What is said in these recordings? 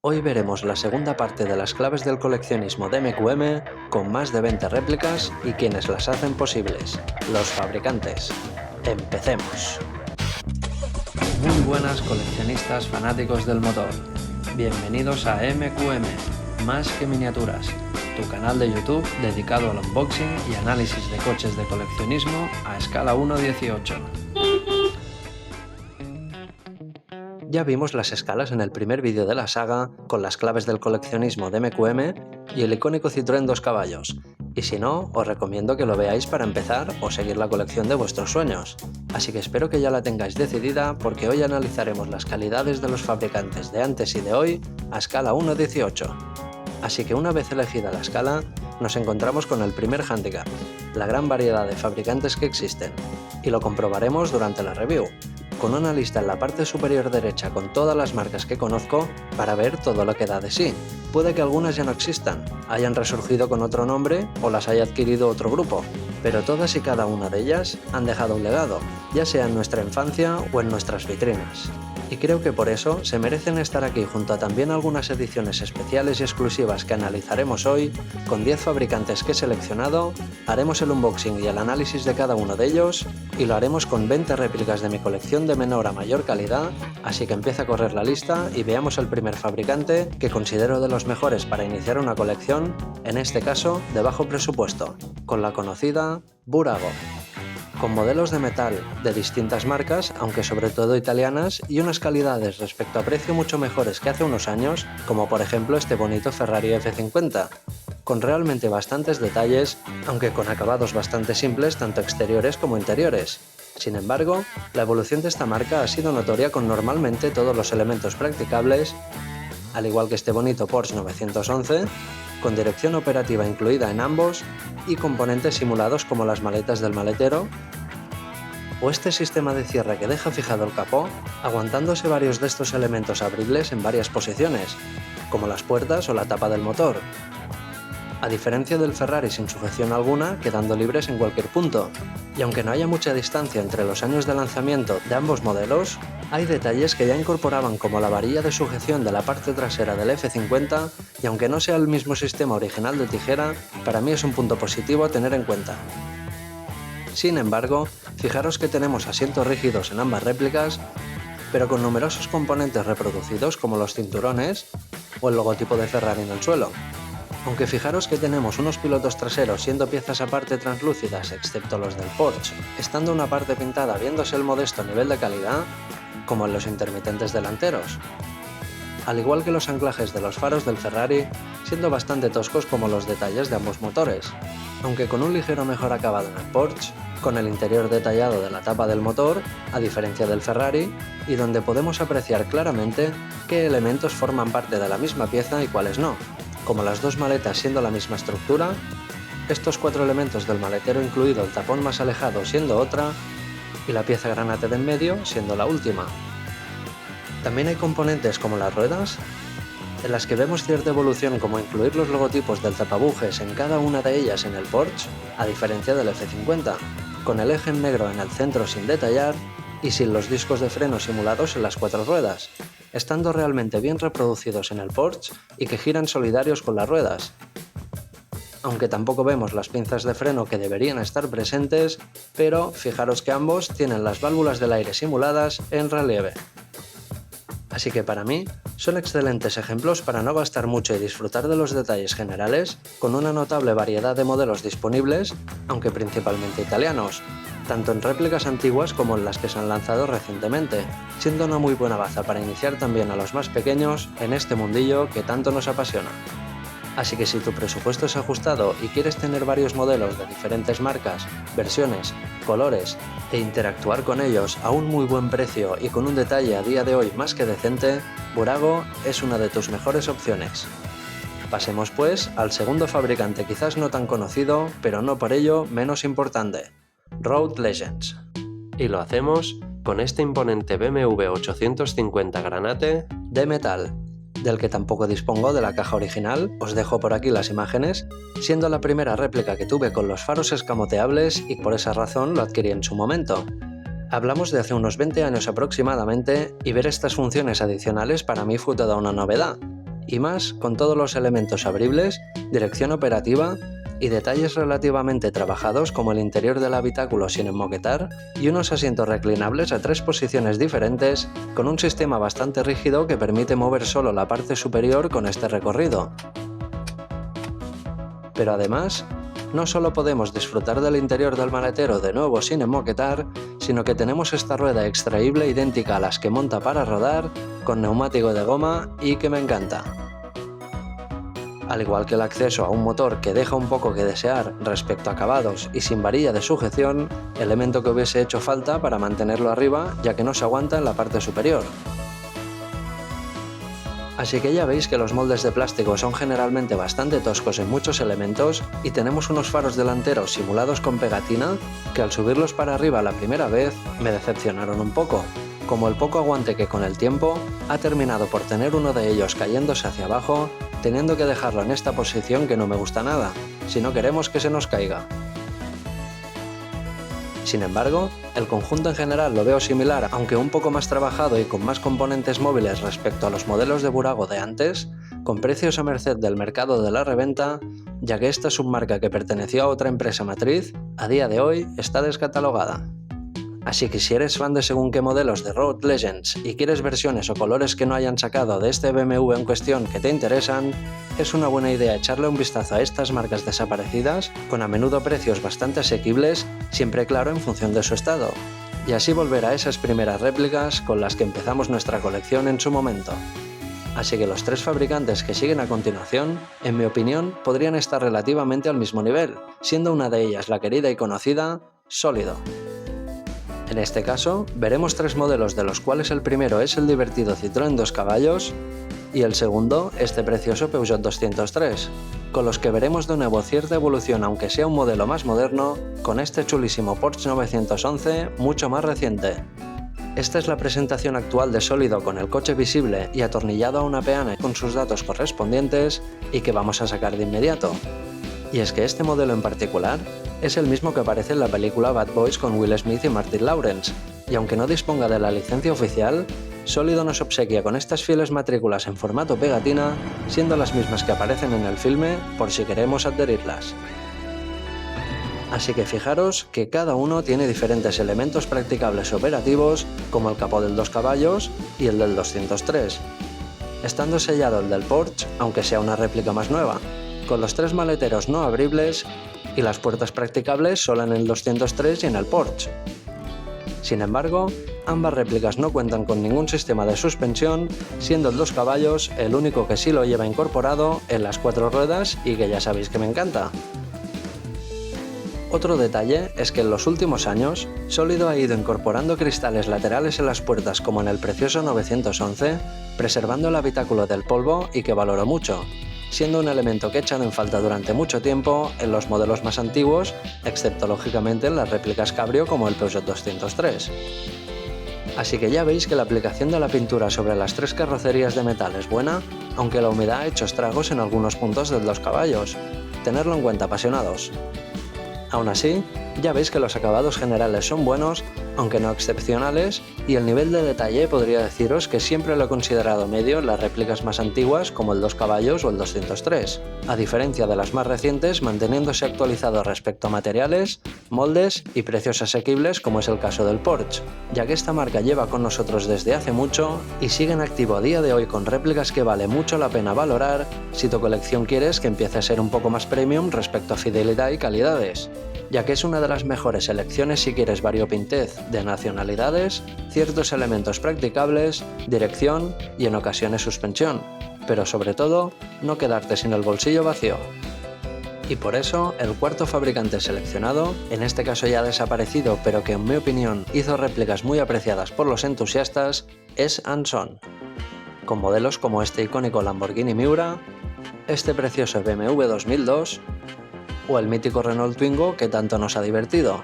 Hoy veremos la segunda parte de las claves del coleccionismo de MQM con más de 20 réplicas y quienes las hacen posibles, los fabricantes. ¡Empecemos! Muy buenas coleccionistas fanáticos del motor. Bienvenidos a MQM, Más que Miniaturas, tu canal de YouTube dedicado al unboxing y análisis de coches de coleccionismo a escala 1:18. Ya vimos las escalas en el primer vídeo de la saga, con las claves del coleccionismo de MQM y el icónico Citroën 2 caballos, y si no, os recomiendo que lo veáis para empezar o seguir la colección de vuestros sueños. Así que espero que ya la tengáis decidida porque hoy analizaremos las calidades de los fabricantes de antes y de hoy a escala 1:18. Así que una vez elegida la escala, nos encontramos con el primer hándicap, la gran variedad de fabricantes que existen, y lo comprobaremos durante la review, con una lista en la parte superior derecha con todas las marcas que conozco para ver todo lo que da de sí. Puede que algunas ya no existan, hayan resurgido con otro nombre o las haya adquirido otro grupo, pero todas y cada una de ellas han dejado un legado, ya sea en nuestra infancia o en nuestras vitrinas. Y creo que por eso se merecen estar aquí junto a también algunas ediciones especiales y exclusivas que analizaremos hoy, con 10 fabricantes que he seleccionado, haremos el unboxing y el análisis de cada uno de ellos, y lo haremos con 20 réplicas de mi colección de menor a mayor calidad, así que empieza a correr la lista y veamos el primer fabricante que considero de los mejores para iniciar una colección, en este caso de bajo presupuesto, con la conocida Burago. Con modelos de metal de distintas marcas, aunque sobre todo italianas, y unas calidades respecto a precio mucho mejores que hace unos años, como por ejemplo este bonito Ferrari F50, con realmente bastantes detalles, aunque con acabados bastante simples tanto exteriores como interiores. Sin embargo, la evolución de esta marca ha sido notoria con normalmente todos los elementos practicables, al igual que este bonito Porsche 911, con dirección operativa incluida en ambos y componentes simulados como las maletas del maletero, o este sistema de cierre que deja fijado el capó, aguantándose varios de estos elementos abribles en varias posiciones, como las puertas o la tapa del motor, a diferencia del Ferrari sin sujeción alguna, quedando libres en cualquier punto. Y aunque no haya mucha distancia entre los años de lanzamiento de ambos modelos, hay detalles que ya incorporaban como la varilla de sujeción de la parte trasera del F50, y aunque no sea el mismo sistema original de tijera, para mí es un punto positivo a tener en cuenta. Sin embargo, fijaros que tenemos asientos rígidos en ambas réplicas, pero con numerosos componentes reproducidos como los cinturones o el logotipo de Ferrari en el suelo. Aunque fijaros que tenemos unos pilotos traseros siendo piezas aparte translúcidas excepto los del Porsche, estando una parte pintada viéndose el modesto nivel de calidad, como en los intermitentes delanteros. Al igual que los anclajes de los faros del Ferrari, siendo bastante toscos como los detalles de ambos motores, aunque con un ligero mejor acabado en el Porsche, con el interior detallado de la tapa del motor, a diferencia del Ferrari, y donde podemos apreciar claramente qué elementos forman parte de la misma pieza y cuáles no, como las dos maletas siendo la misma estructura, estos 4 elementos del maletero incluido el tapón más alejado siendo otra, y la pieza granate de en medio siendo la última. También hay componentes como las ruedas, en las que vemos cierta evolución como incluir los logotipos del tapabujes en cada una de ellas en el Porsche, a diferencia del F50, con el eje en negro en el centro sin detallar y sin los discos de freno simulados en las 4 ruedas, estando realmente bien reproducidos en el Porsche y que giran solidarios con las ruedas. Aunque tampoco vemos las pinzas de freno que deberían estar presentes, pero fijaros que ambos tienen las válvulas del aire simuladas en relieve. Así que para mí, son excelentes ejemplos para no gastar mucho y disfrutar de los detalles generales, con una notable variedad de modelos disponibles, aunque principalmente italianos, tanto en réplicas antiguas como en las que se han lanzado recientemente, siendo una muy buena baza para iniciar también a los más pequeños en este mundillo que tanto nos apasiona. Así que si tu presupuesto es ajustado y quieres tener varios modelos de diferentes marcas, versiones, colores e interactuar con ellos a un muy buen precio y con un detalle a día de hoy más que decente, Burago es una de tus mejores opciones. Pasemos pues al segundo fabricante quizás no tan conocido, pero no por ello menos importante, Road Legends. Y lo hacemos con este imponente BMW 850 Granate de metal, del que tampoco dispongo de la caja original, os dejo por aquí las imágenes, siendo la primera réplica que tuve con los faros escamoteables y por esa razón lo adquirí en su momento. Hablamos de hace unos 20 años aproximadamente y ver estas funciones adicionales para mí fue toda una novedad. y más con todos los elementos abribles, dirección operativa y detalles relativamente trabajados como el interior del habitáculo sin enmoquetar y unos asientos reclinables a 3 posiciones diferentes con un sistema bastante rígido que permite mover solo la parte superior con este recorrido. Pero además, no solo podemos disfrutar del interior del maletero de nuevo sin enmoquetar, sino que tenemos esta rueda extraíble idéntica a las que monta para rodar, con neumático de goma y que me encanta. Al igual que el acceso a un motor que deja un poco que desear respecto a acabados y sin varilla de sujeción, elemento que hubiese hecho falta para mantenerlo arriba ya que no se aguanta en la parte superior. Así que ya veis que los moldes de plástico son generalmente bastante toscos en muchos elementos y tenemos unos faros delanteros simulados con pegatina que al subirlos para arriba la primera vez me decepcionaron un poco, como el poco aguante que con el tiempo ha terminado por tener uno de ellos cayéndose hacia abajo, teniendo que dejarlo en esta posición que no me gusta nada, si no queremos que se nos caiga. Sin embargo, el conjunto en general lo veo similar, aunque un poco más trabajado y con más componentes móviles respecto a los modelos de Burago de antes, con precios a merced del mercado de la reventa, ya que esta submarca que perteneció a otra empresa matriz, a día de hoy está descatalogada. Así que si eres fan de según qué modelos de Road Legends y quieres versiones o colores que no hayan sacado de este BMW en cuestión que te interesan, es una buena idea echarle un vistazo a estas marcas desaparecidas, con a menudo precios bastante asequibles, siempre claro en función de su estado, y así volver a esas primeras réplicas con las que empezamos nuestra colección en su momento. Así que los 3 fabricantes que siguen a continuación, en mi opinión, podrían estar relativamente al mismo nivel, siendo una de ellas la querida y conocida Solido. En este caso, veremos 3 modelos de los cuales el primero es el divertido Citroën 2 caballos y el segundo este precioso Peugeot 203, con los que veremos de nuevo cierta evolución aunque sea un modelo más moderno, con este chulísimo Porsche 911 mucho más reciente. Esta es la presentación actual de Solido con el coche visible y atornillado a una peana con sus datos correspondientes y que vamos a sacar de inmediato. Y es que este modelo en particular es el mismo que aparece en la película Bad Boys con Will Smith y Martin Lawrence, y aunque no disponga de la licencia oficial, Solido nos obsequia con estas fieles matrículas en formato pegatina, siendo las mismas que aparecen en el filme por si queremos adherirlas. Así que fijaros que cada uno tiene diferentes elementos practicables operativos, como el capó del 2 caballos y el del 203, estando sellado el del Porsche, aunque sea una réplica más nueva, con los 3 maleteros no abribles y las puertas practicables solo en el 203 y en el Porsche. Sin embargo, ambas réplicas no cuentan con ningún sistema de suspensión, siendo el 2 caballos el único que sí lo lleva incorporado en las 4 ruedas y que ya sabéis que me encanta. Otro detalle es que en los últimos años, Solido ha ido incorporando cristales laterales en las puertas como en el precioso 911, preservando el habitáculo del polvo y que valoro mucho, siendo un elemento que he echado en falta durante mucho tiempo en los modelos más antiguos, excepto lógicamente en las réplicas cabrio como el Peugeot 203. Así que ya veis que la aplicación de la pintura sobre las 3 carrocerías de metal es buena, aunque la humedad ha hecho estragos en algunos puntos del 2 caballos. Tenerlo en cuenta, apasionados. Aún así, ya veis que los acabados generales son buenos, aunque no excepcionales, y el nivel de detalle podría deciros que siempre lo he considerado medio en las réplicas más antiguas como el 2 caballos o el 203, a diferencia de las más recientes manteniéndose actualizado respecto a materiales, moldes y precios asequibles como es el caso del Porsche, ya que esta marca lleva con nosotros desde hace mucho y sigue en activo a día de hoy con réplicas que vale mucho la pena valorar si tu colección quieres que empiece a ser un poco más premium respecto a fidelidad y calidades, ya que es una de las mejores selecciones si quieres variopintez de nacionalidades, ciertos elementos practicables, dirección y en ocasiones suspensión, pero sobre todo, no quedarte sin el bolsillo vacío. Y por eso, el cuarto fabricante seleccionado, en este caso ya desaparecido pero que en mi opinión hizo réplicas muy apreciadas por los entusiastas, es Anson, con modelos como este icónico Lamborghini Miura, este precioso BMW 2002 o el mítico Renault Twingo que tanto nos ha divertido.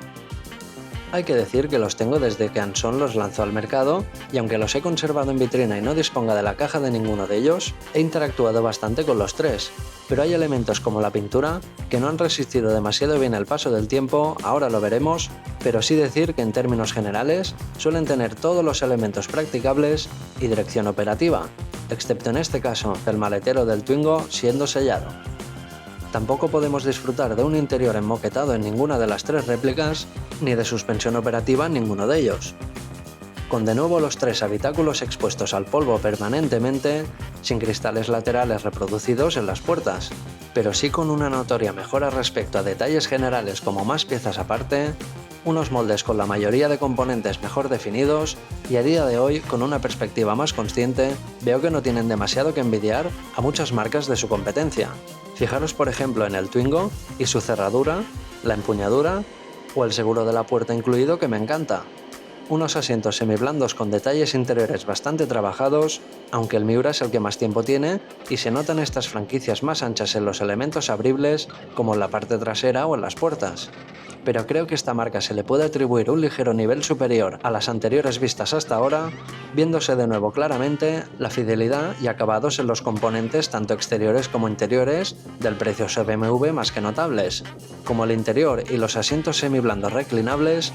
Hay que decir que los tengo desde que Anson los lanzó al mercado y aunque los he conservado en vitrina y no disponga de la caja de ninguno de ellos, he interactuado bastante con los 3, pero hay elementos como la pintura que no han resistido demasiado bien el paso del tiempo, ahora lo veremos, pero sí decir que en términos generales suelen tener todos los elementos practicables y dirección operativa, excepto en este caso el maletero del Twingo siendo sellado. Tampoco podemos disfrutar de un interior enmoquetado en ninguna de las tres réplicas, ni de suspensión operativa en ninguno de ellos. Con de nuevo los tres habitáculos expuestos al polvo permanentemente, sin cristales laterales reproducidos en las puertas, pero sí con una notoria mejora respecto a detalles generales como más piezas aparte, unos moldes con la mayoría de componentes mejor definidos y a día de hoy, con una perspectiva más consciente, veo que no tienen demasiado que envidiar a muchas marcas de su competencia. Fijaros por ejemplo en el Twingo y su cerradura, la empuñadura o el seguro de la puerta incluido que me encanta. Unos asientos semiblandos con detalles interiores bastante trabajados, aunque el Miura es el que más tiempo tiene y se notan estas franquicias más anchas en los elementos abribles como en la parte trasera o en las puertas. Pero creo que esta marca se le puede atribuir un ligero nivel superior a las anteriores vistas hasta ahora, viéndose de nuevo claramente la fidelidad y acabados en los componentes tanto exteriores como interiores del precioso BMW más que notables, como el interior y los asientos semiblandos reclinables,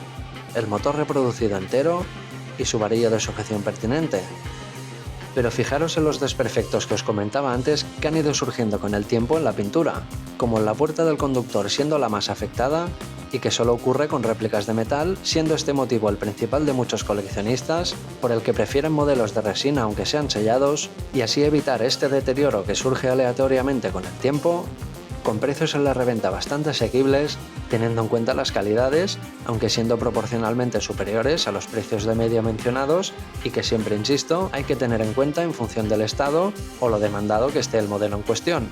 el motor reproducido entero y su varilla de sujeción pertinente. Pero fijaros en los desperfectos que os comentaba antes que han ido surgiendo con el tiempo en la pintura, como en la puerta del conductor siendo la más afectada y que solo ocurre con réplicas de metal, siendo este motivo el principal de muchos coleccionistas, por el que prefieren modelos de resina aunque sean sellados, y así evitar este deterioro que surge aleatoriamente con el tiempo, con precios en la reventa bastante asequibles, teniendo en cuenta las calidades, aunque siendo proporcionalmente superiores a los precios de medio mencionados y que siempre, insisto, hay que tener en cuenta en función del estado o lo demandado que esté el modelo en cuestión.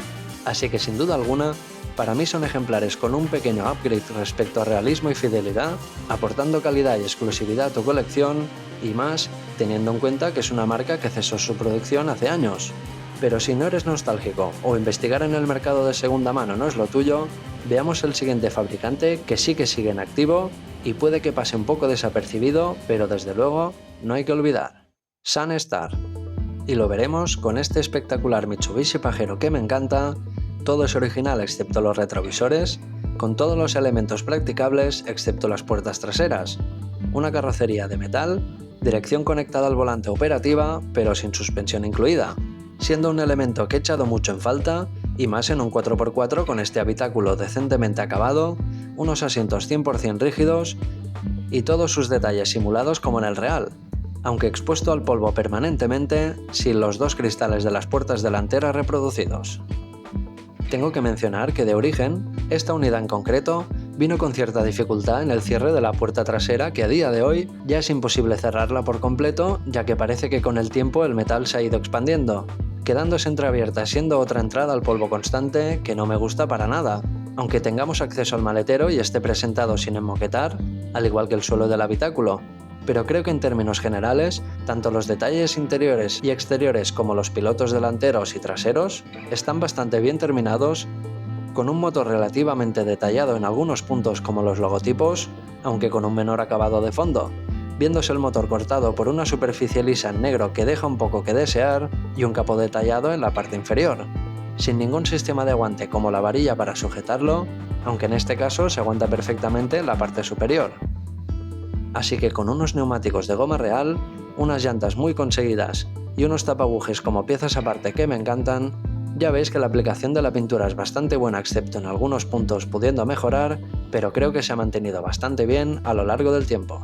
Así que sin duda alguna, para mí son ejemplares con un pequeño upgrade respecto a realismo y fidelidad, aportando calidad y exclusividad a tu colección y más, teniendo en cuenta que es una marca que cesó su producción hace años. Pero si no eres nostálgico o investigar en el mercado de segunda mano no es lo tuyo, veamos el siguiente fabricante que sí que sigue en activo y puede que pase un poco desapercibido, pero desde luego no hay que olvidar. Sunstar. Y lo veremos con este espectacular Mitsubishi Pajero que me encanta, todo es original excepto los retrovisores, con todos los elementos practicables excepto las puertas traseras, una carrocería de metal, dirección conectada al volante operativa pero sin suspensión incluida, siendo un elemento que he echado mucho en falta, y más en un 4x4 con este habitáculo decentemente acabado, unos asientos 100% rígidos y todos sus detalles simulados como en el real, aunque expuesto al polvo permanentemente, sin los dos cristales de las puertas delanteras reproducidos. Tengo que mencionar que de origen, esta unidad en concreto vino con cierta dificultad en el cierre de la puerta trasera que a día de hoy ya es imposible cerrarla por completo, ya que parece que con el tiempo el metal se ha ido expandiendo, quedándose entreabierta siendo otra entrada al polvo constante que no me gusta para nada, aunque tengamos acceso al maletero y esté presentado sin enmoquetar, al igual que el suelo del habitáculo. Pero creo que en términos generales, tanto los detalles interiores y exteriores como los pilotos delanteros y traseros están bastante bien terminados, con un motor relativamente detallado en algunos puntos como los logotipos, aunque con un menor acabado de fondo, viéndose el motor cortado por una superficie lisa en negro que deja un poco que desear y un capó detallado en la parte inferior, sin ningún sistema de aguante como la varilla para sujetarlo, aunque en este caso se aguanta perfectamente en la parte superior. Así que con unos neumáticos de goma real, unas llantas muy conseguidas y unos tapabujes como piezas aparte que me encantan, ya veis que la aplicación de la pintura es bastante buena excepto en algunos puntos pudiendo mejorar, pero creo que se ha mantenido bastante bien a lo largo del tiempo.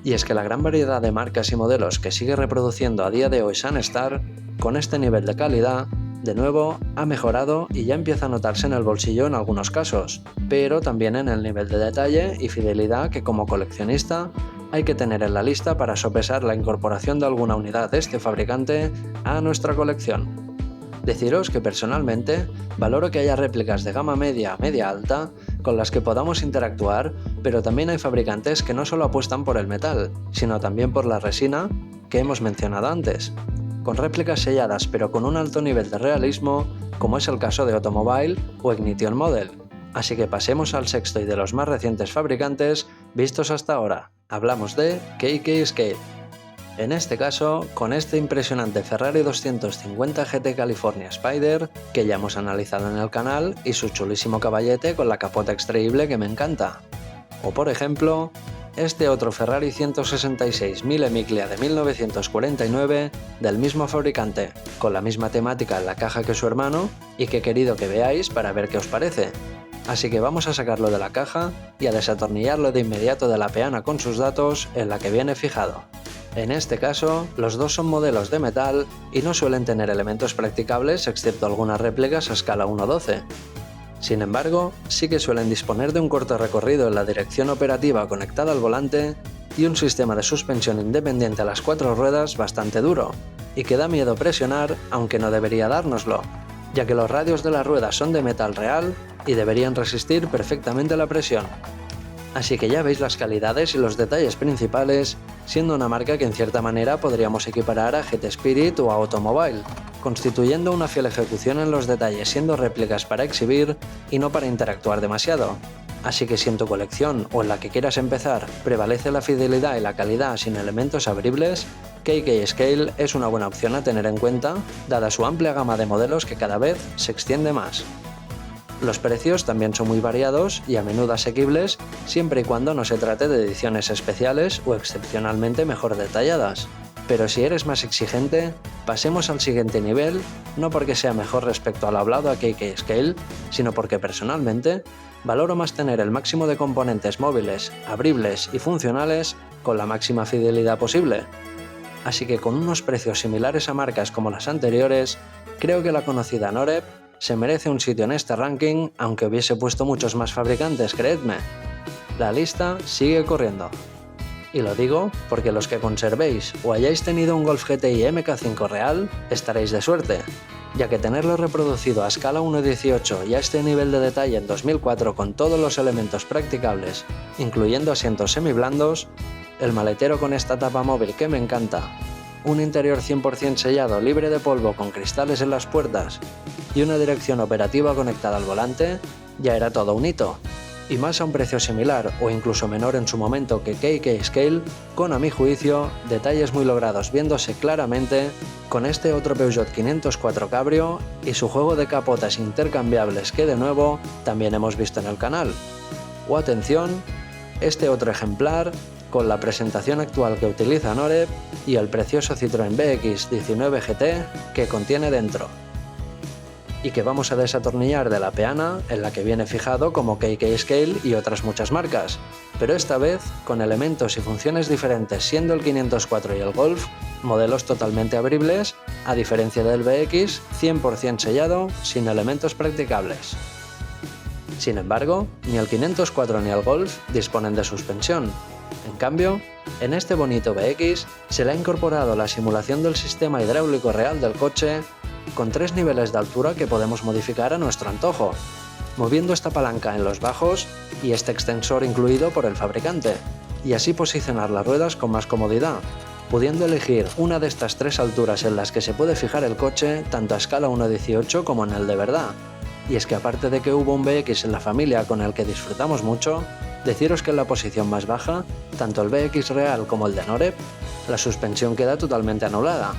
Y es que la gran variedad de marcas y modelos que sigue reproduciendo a día de hoy Sunstar, con este nivel de calidad, de nuevo ha mejorado y ya empieza a notarse en el bolsillo en algunos casos, pero también en el nivel de detalle y fidelidad que como coleccionista hay que tener en la lista para sopesar la incorporación de alguna unidad de este fabricante a nuestra colección. Deciros que personalmente valoro que haya réplicas de gama media a media alta con las que podamos interactuar, pero también hay fabricantes que no solo apuestan por el metal, sino también por la resina que hemos mencionado antes, con réplicas selladas pero con un alto nivel de realismo, como es el caso de Automobile o Ignition Model. Así que pasemos al sexto y de los más recientes fabricantes vistos hasta ahora. Hablamos de KK Escape. En este caso, con este impresionante Ferrari 250 GT California Spider, que ya hemos analizado en el canal, y su chulísimo caballete con la capota extraíble que me encanta. O por ejemplo, este otro Ferrari 166 Mille Miglia de 1949 del mismo fabricante, con la misma temática en la caja que su hermano y que he querido que veáis para ver qué os parece. Así que vamos a sacarlo de la caja y a desatornillarlo de inmediato de la peana con sus datos en la que viene fijado. En este caso, los dos son modelos de metal y no suelen tener elementos practicables excepto algunas réplicas a escala 1:12. Sin embargo, sí que suelen disponer de un corto recorrido en la dirección operativa conectada al volante y un sistema de suspensión independiente a las 4 ruedas bastante duro, y que da miedo presionar aunque no debería dárnoslo, ya que los radios de las ruedas son de metal real y deberían resistir perfectamente la presión. Así que ya veis las calidades y los detalles principales, siendo una marca que en cierta manera podríamos equiparar a GT Spirit o a Automobile, constituyendo una fiel ejecución en los detalles siendo réplicas para exhibir y no para interactuar demasiado. Así que si en tu colección o en la que quieras empezar prevalece la fidelidad y la calidad sin elementos abribles, KK Scale es una buena opción a tener en cuenta, dada su amplia gama de modelos que cada vez se extiende más. Los precios también son muy variados y a menudo asequibles, siempre y cuando no se trate de ediciones especiales o excepcionalmente mejor detalladas. Pero si eres más exigente, pasemos al siguiente nivel, no porque sea mejor respecto al hablado a KK Scale, sino porque personalmente valoro más tener el máximo de componentes móviles, abribles y funcionales con la máxima fidelidad posible. Así que con unos precios similares a marcas como las anteriores, creo que la conocida Norep se merece un sitio en este ranking, aunque hubiese puesto muchos más fabricantes, creedme. La lista sigue corriendo. Y lo digo porque los que conservéis o hayáis tenido un Golf GTI MK5 real, estaréis de suerte, ya que tenerlo reproducido a escala 1:18 y a este nivel de detalle en 2004 con todos los elementos practicables, incluyendo asientos semiblandos, el maletero con esta tapa móvil que me encanta, un interior 100% sellado libre de polvo con cristales en las puertas y una dirección operativa conectada al volante, ya era todo un hito. Y más a un precio similar o incluso menor en su momento que KK Scale, con a mi juicio detalles muy logrados viéndose claramente con este otro Peugeot 504 Cabrio y su juego de capotas intercambiables que de nuevo también hemos visto en el canal. O atención, este otro ejemplar con la presentación actual que utiliza Norep y el precioso Citroën BX19 GT que contiene dentro, y que vamos a desatornillar de la peana en la que viene fijado como KK Scale y otras muchas marcas, pero esta vez con elementos y funciones diferentes, siendo el 504 y el Golf modelos totalmente abribles, a diferencia del BX 100% sellado sin elementos practicables. Sin embargo, ni el 504 ni el Golf disponen de suspensión. En cambio, en este bonito BX se le ha incorporado la simulación del sistema hidráulico real del coche con 3 niveles de altura que podemos modificar a nuestro antojo, moviendo esta palanca en los bajos y este extensor incluido por el fabricante, y así posicionar las ruedas con más comodidad, pudiendo elegir una de estas 3 alturas en las que se puede fijar el coche tanto a escala 1:18 como en el de verdad. Y es que aparte de que hubo un BX en la familia con el que disfrutamos mucho, deciros que en la posición más baja, tanto el BX real como el de Norep, la suspensión queda totalmente anulada.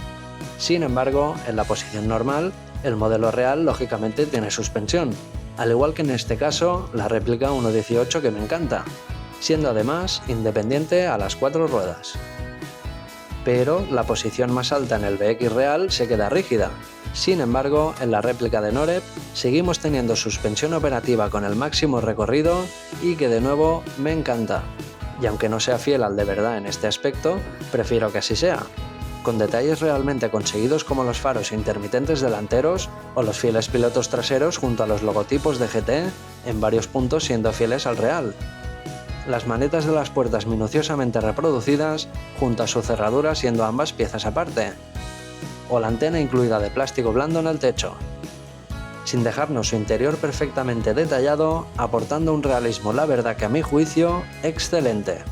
Sin embargo, en la posición normal, el modelo real lógicamente tiene suspensión, al igual que en este caso la réplica 1:18 que me encanta, siendo además independiente a las 4 ruedas. Pero la posición más alta en el BX real se queda rígida. Sin embargo, en la réplica de Norep seguimos teniendo suspensión operativa con el máximo recorrido y que de nuevo me encanta. Y aunque no sea fiel al de verdad en este aspecto, prefiero que así sea, con detalles realmente conseguidos como los faros intermitentes delanteros o los fieles pilotos traseros junto a los logotipos de GT, en varios puntos siendo fieles al real. Las manetas de las puertas minuciosamente reproducidas junto a su cerradura siendo ambas piezas aparte, o la antena incluida de plástico blando en el techo, sin dejarnos su interior perfectamente detallado, aportando un realismo, la verdad que a mi juicio, excelente.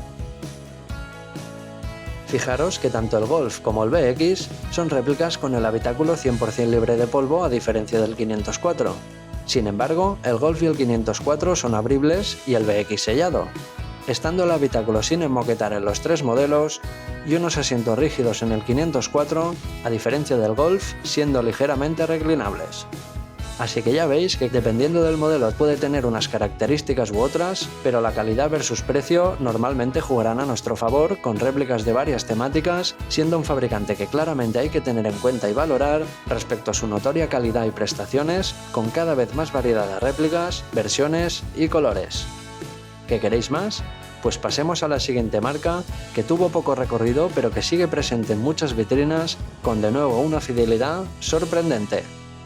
Fijaros que tanto el Golf como el BX son réplicas con el habitáculo 100% libre de polvo a diferencia del 504. Sin embargo, el Golf y el 504 son abribles y el BX sellado, estando el habitáculo sin enmoquetar en los 3 modelos y unos asientos rígidos en el 504, a diferencia del Golf, siendo ligeramente reclinables. Así que ya veis que dependiendo del modelo puede tener unas características u otras, pero la calidad versus precio normalmente jugarán a nuestro favor con réplicas de varias temáticas, siendo un fabricante que claramente hay que tener en cuenta y valorar respecto a su notoria calidad y prestaciones, con cada vez más variedad de réplicas, versiones y colores. ¿Qué queréis más? Pues pasemos a la siguiente marca, que tuvo poco recorrido pero que sigue presente en muchas vitrinas con de nuevo una fidelidad sorprendente.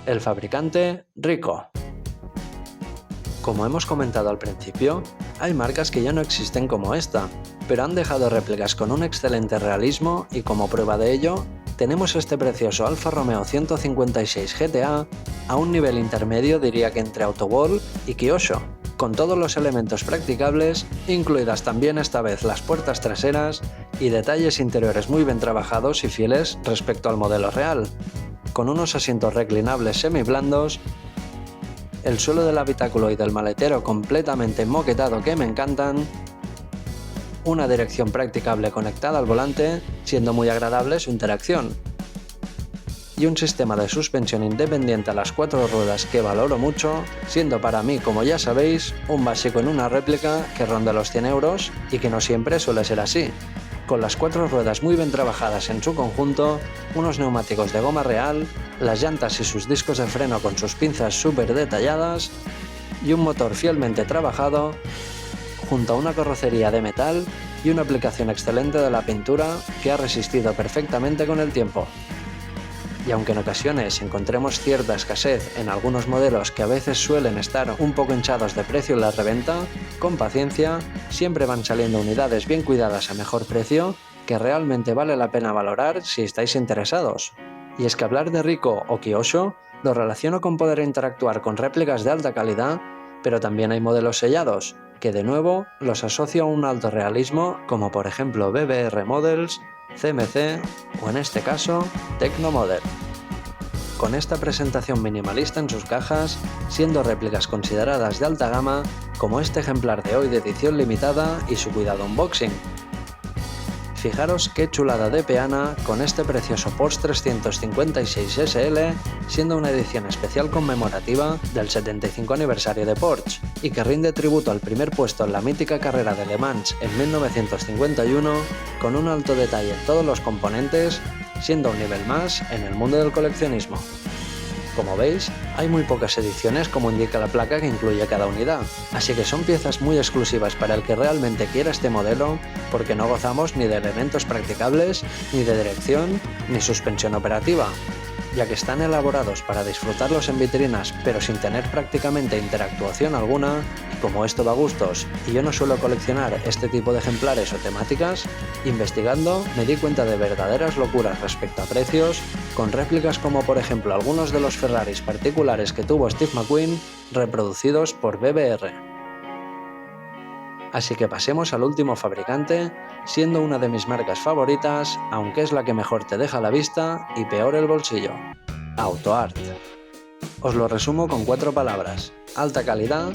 El fabricante Ricoh. Como hemos comentado al principio, hay marcas que ya no existen como esta, pero han dejado réplicas con un excelente realismo y como prueba de ello, tenemos este precioso Alfa Romeo 156 GT-A a un nivel intermedio diría que entre Autowall y Kyosho, con todos los elementos practicables, incluidas también esta vez las puertas traseras y detalles interiores muy bien trabajados y fieles respecto al modelo real, con unos asientos reclinables semiblandos, el suelo del habitáculo y del maletero completamente moquetado que me encantan, una dirección practicable conectada al volante, siendo muy agradable su interacción, y un sistema de suspensión independiente a las 4 ruedas que valoro mucho, siendo para mí, como ya sabéis, un básico en una réplica que ronda los 100 € y que no siempre suele ser así. Con las 4 ruedas muy bien trabajadas en su conjunto, unos neumáticos de goma real, las llantas y sus discos de freno con sus pinzas súper detalladas y un motor fielmente trabajado, junto a una carrocería de metal y una aplicación excelente de la pintura que ha resistido perfectamente con el tiempo. Y aunque en ocasiones encontremos cierta escasez en algunos modelos que a veces suelen estar un poco hinchados de precio en la reventa, con paciencia, siempre van saliendo unidades bien cuidadas a mejor precio que realmente vale la pena valorar si estáis interesados. Y es que hablar de Ricoh o Kyosho lo relaciono con poder interactuar con réplicas de alta calidad, pero también hay modelos sellados, que de nuevo los asocio a un alto realismo como por ejemplo BBR Models, CMC o en este caso Tecno Model. Con esta presentación minimalista en sus cajas, siendo réplicas consideradas de alta gama como este ejemplar de hoy de edición limitada y su cuidado unboxing. Fijaros qué chulada de peana con este precioso Porsche 356 SL, siendo una edición especial conmemorativa del 75 aniversario de Porsche y que rinde tributo al primer puesto en la mítica carrera de Le Mans en 1951 con un alto detalle en todos los componentes, siendo un nivel más en el mundo del coleccionismo. Como veis, hay muy pocas ediciones como indica la placa que incluye cada unidad, así que son piezas muy exclusivas para el que realmente quiera este modelo, porque no gozamos ni de elementos practicables, ni de dirección, ni suspensión operativa, ya que están elaborados para disfrutarlos en vitrinas pero sin tener prácticamente interactuación alguna, y como esto va a gustos y yo no suelo coleccionar este tipo de ejemplares o temáticas, investigando me di cuenta de verdaderas locuras respecto a precios, con réplicas como por ejemplo algunos de los Ferraris particulares que tuvo Steve McQueen reproducidos por BBR. Así que pasemos al último fabricante, siendo una de mis marcas favoritas, aunque es la que mejor te deja la vista y peor el bolsillo: AutoArt. Os lo resumo con 4 palabras: alta calidad,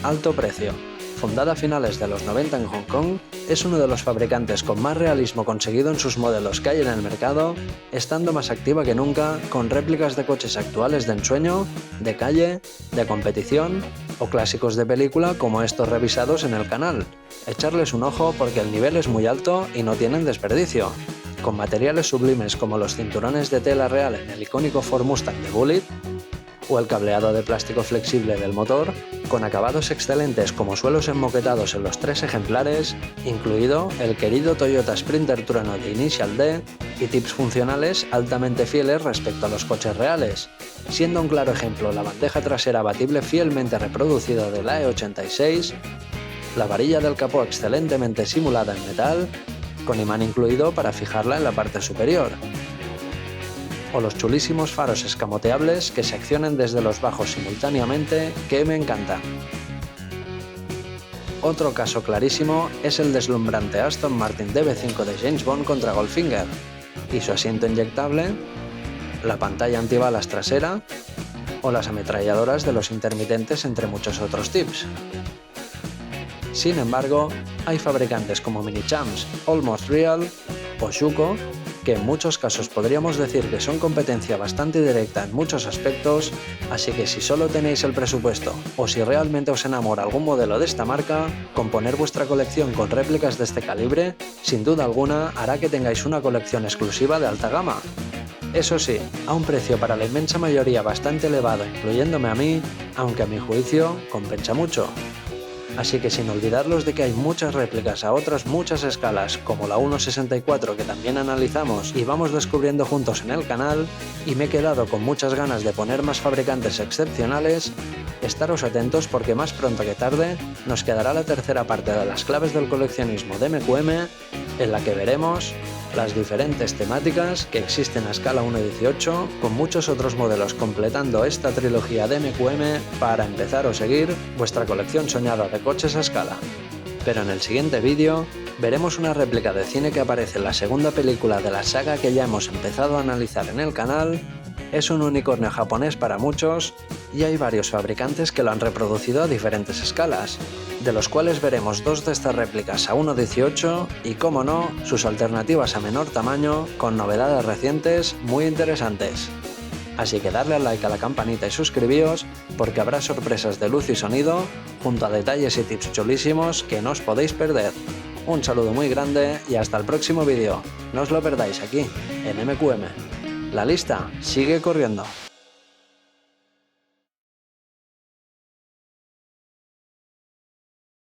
alto precio. Fundada a finales de los 90 en Hong Kong, es uno de los fabricantes con más realismo conseguido en sus modelos que hay en el mercado, estando más activa que nunca con réplicas de coches actuales de ensueño, de calle, de competición o clásicos de película como estos revisados en el canal. Echarles un ojo porque el nivel es muy alto y no tienen desperdicio. Con materiales sublimes como los cinturones de tela real en el icónico Ford Mustang de Bullitt, o el cableado de plástico flexible del motor, con acabados excelentes como suelos enmoquetados en los 3 ejemplares, incluido el querido Toyota Sprinter Turano de Initial D, y tips funcionales altamente fieles respecto a los coches reales, siendo un claro ejemplo la bandeja trasera abatible fielmente reproducida de la E86, la varilla del capó excelentemente simulada en metal, con imán incluido para fijarla en la parte superior, o los chulísimos faros escamoteables que se accionan desde los bajos simultáneamente, que me encantan. Otro caso clarísimo es el deslumbrante Aston Martin DB5 de James Bond contra Goldfinger, y su asiento inyectable, la pantalla antibalas trasera o las ametralladoras de los intermitentes, entre muchos otros tips. Sin embargo, hay fabricantes como Minichamps, Almost Real o Schuco que en muchos casos podríamos decir que son competencia bastante directa en muchos aspectos, así que si solo tenéis el presupuesto o si realmente os enamora algún modelo de esta marca, componer vuestra colección con réplicas de este calibre, sin duda alguna hará que tengáis una colección exclusiva de alta gama. Eso sí, a un precio para la inmensa mayoría bastante elevado, incluyéndome a mí, aunque a mi juicio compensa mucho. Así que sin olvidaros de que hay muchas réplicas a otras muchas escalas, como la 1.64 que también analizamos y vamos descubriendo juntos en el canal, y me he quedado con muchas ganas de poner más fabricantes excepcionales, estaros atentos porque más pronto que tarde nos quedará la tercera parte de las claves del coleccionismo de MQM, en la que veremos las diferentes temáticas que existen a escala 1.18, con muchos otros modelos completando esta trilogía de MQM para empezar o seguir vuestra colección soñada de coches a escala. Pero en el siguiente vídeo veremos una réplica de cine que aparece en la segunda película de la saga que ya hemos empezado a analizar en el canal. Es un unicornio japonés para muchos y hay varios fabricantes que lo han reproducido a diferentes escalas, de los cuales veremos dos de estas réplicas a 1.18 y, como no, sus alternativas a menor tamaño con novedades recientes muy interesantes. Así que darle al like a la campanita y suscribíos porque habrá sorpresas de luz y sonido junto a detalles y tips chulísimos que no os podéis perder. Un saludo muy grande y hasta el próximo vídeo. No os lo perdáis aquí, en MQM. La lista sigue corriendo.